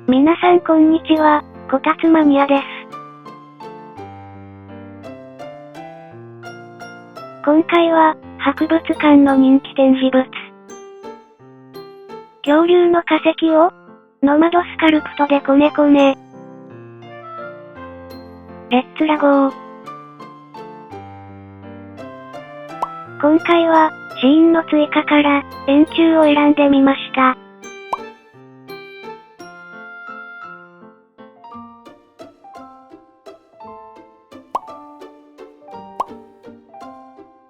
皆さんこんにちは、こたつマニアです。今回は、博物館の人気展示物。恐竜の化石を、ノマドスカルプトでこねこね。レッツラゴー。今回は、シーンの追加から、円柱を選んでみました。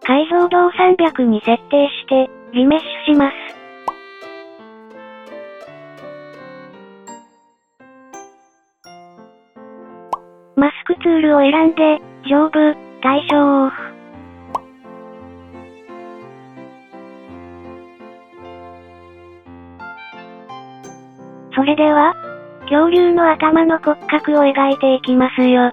解像度を300に設定して、リメッシュします。マスクツールを選んで、上部、対象オフ。それでは、恐竜の頭の骨格を描いていきますよ。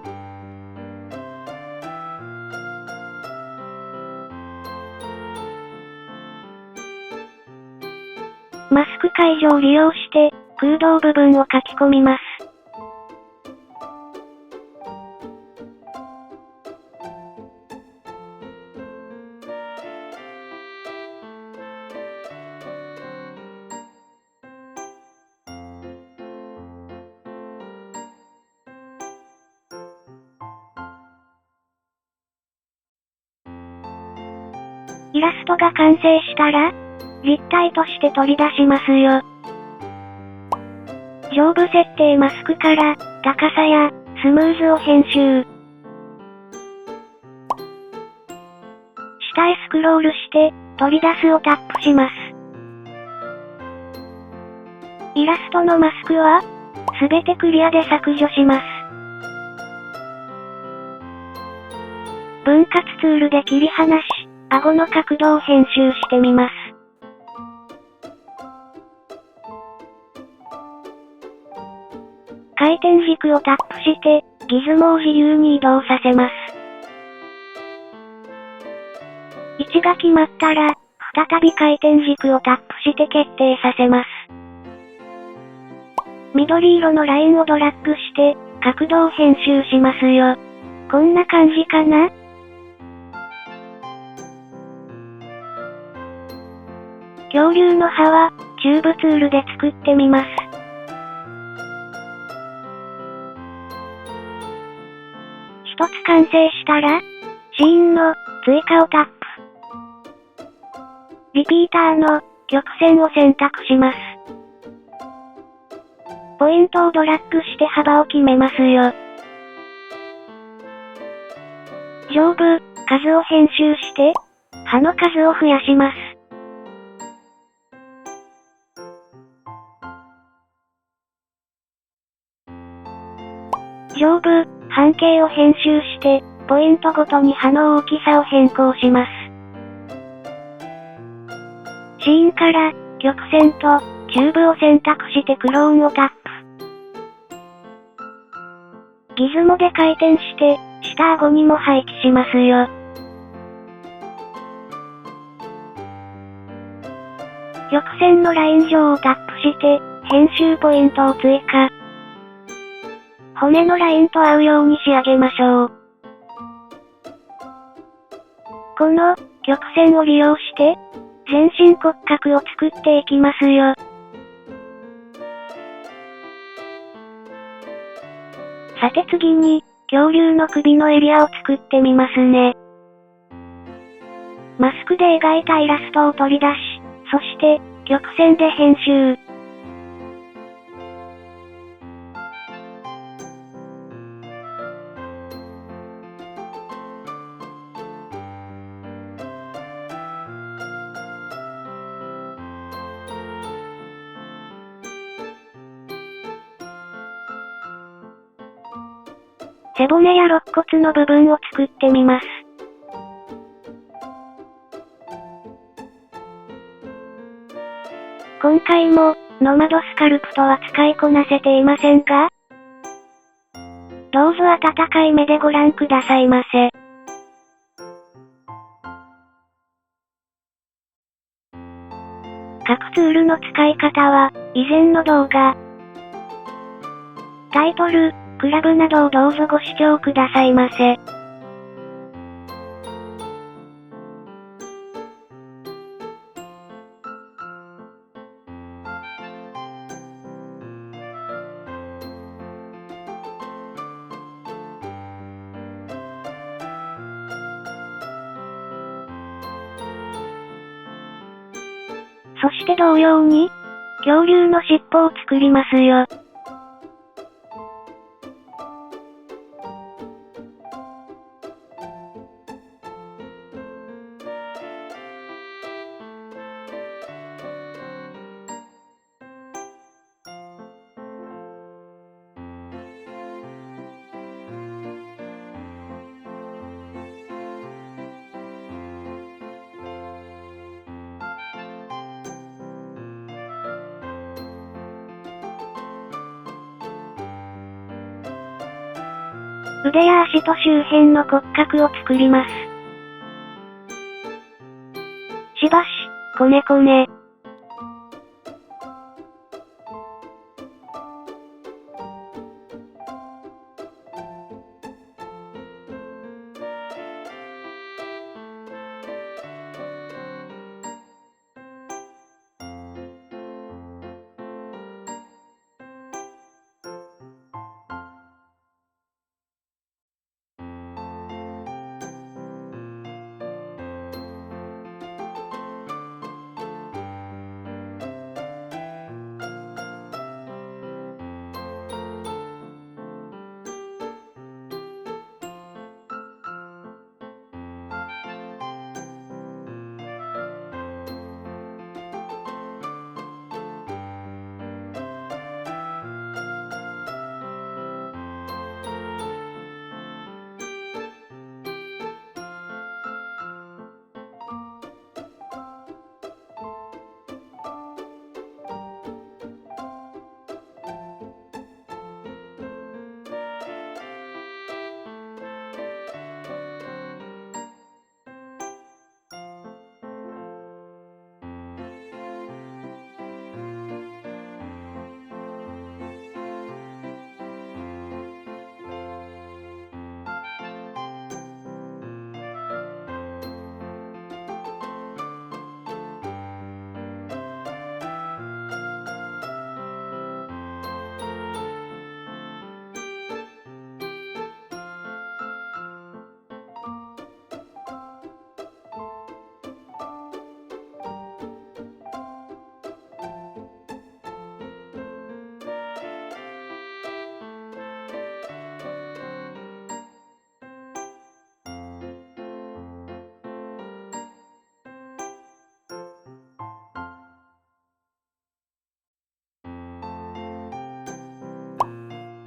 マスク解除を利用して、空洞部分を書き込みます。イラストが完成したら、立体として取り出しますよ。上部設定マスクから、高さや、スムーズを編集。下へスクロールして、取り出すをタップします。イラストのマスクは、すべてクリアで削除します。分割ツールで切り離し、顎の角度を編集してみます。回転軸をタップして、ギズモを自由に移動させます。位置が決まったら、再び回転軸をタップして決定させます。緑色のラインをドラッグして、角度を編集しますよ。こんな感じかな？恐竜の歯は、キューブツールで作ってみます。一つ完成したら、シーンの追加をタップ。リピーターの曲線を選択します。ポイントをドラッグして幅を決めますよ。上部、数を編集して、歯の数を増やします。上部、半径を編集して、ポイントごとに歯の大きさを変更します。シーンから、曲線と、キューブを選択してクローンをタップ。ギズモで回転して、下顎にも配置しますよ。曲線のライン上をタップして、編集ポイントを追加。骨のラインと合うように仕上げましょう。この、曲線を利用して、全身骨格を作っていきますよ。さて次に、恐竜の首のエリアを作ってみますね。マスクで描いたイラストを取り出し、そして、曲線で編集。背骨や肋骨の部分を作ってみます。今回も、ノマドスカルプトは使いこなせていませんが、どうぞ温かい目でご覧くださいませ。各ツールの使い方は、以前の動画、タイトル、クラブなどをどうぞご視聴くださいませ。そして同様に、恐竜の尻尾を作りますよ。腕や足と周辺の骨格を作ります。しばし、こねこね。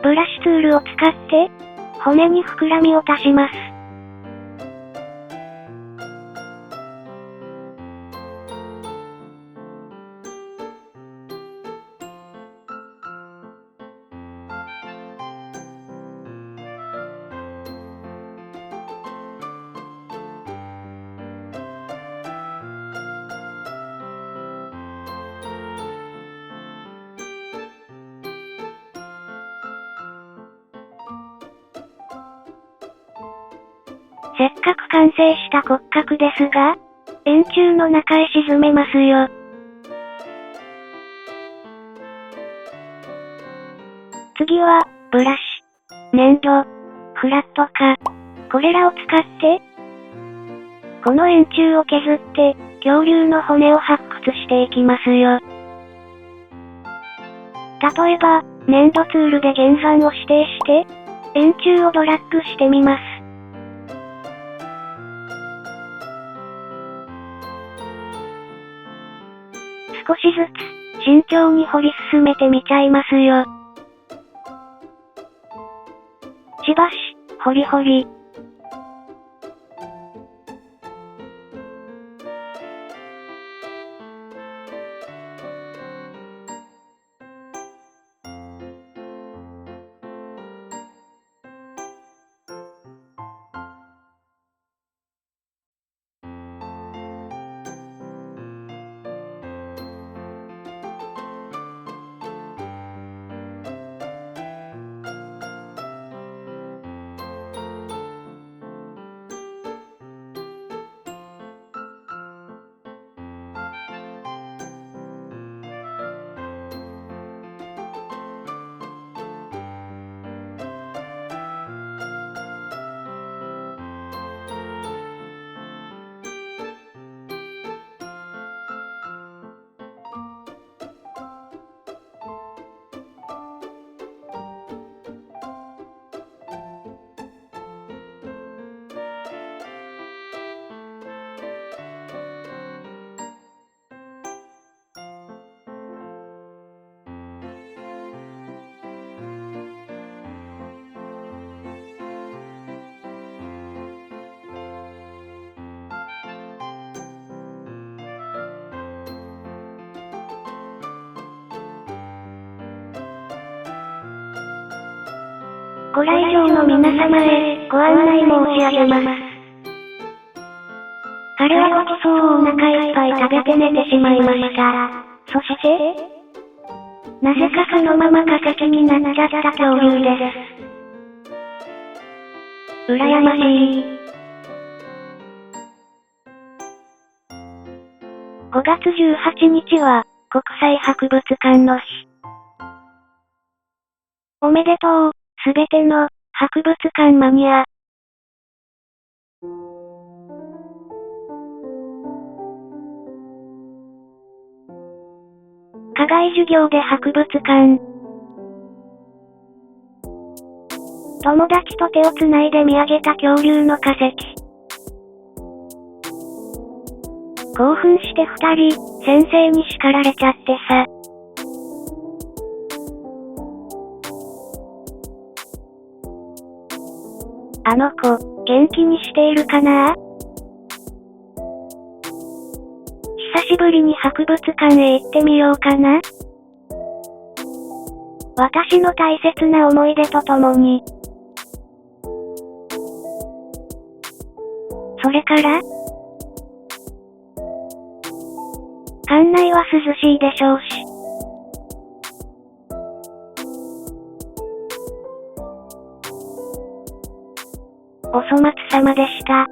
ブラシツールを使って、骨に膨らみを足します。せっかく完成した骨格ですが、円柱の中へ沈めますよ。次は、ブラシ、粘土、フラットか。これらを使って、この円柱を削って、恐竜の骨を発掘していきますよ。例えば、粘土ツールで原山を指定して、円柱をドラッグしてみます。少しずつ、慎重に掘り進めてみちゃいますよ。しばし、掘り掘り。ご来場の皆様へご案内申し上げます。彼はごちそうをお腹いっぱい食べて寝てしまいました。そして、なぜかそのまま化石になっちゃった恐竜です。羨ましい。5月18日は、国際博物館の日。おめでとう、すべての、博物館マニア。課外授業で博物館。友達と手をつないで見上げた恐竜の化石。興奮して二人、先生に叱られちゃってさ。あの子、元気にしているかな？久しぶりに博物館へ行ってみようかな。私の大切な思い出とともに。それから？館内は涼しいでしょうし。お粗末様でした。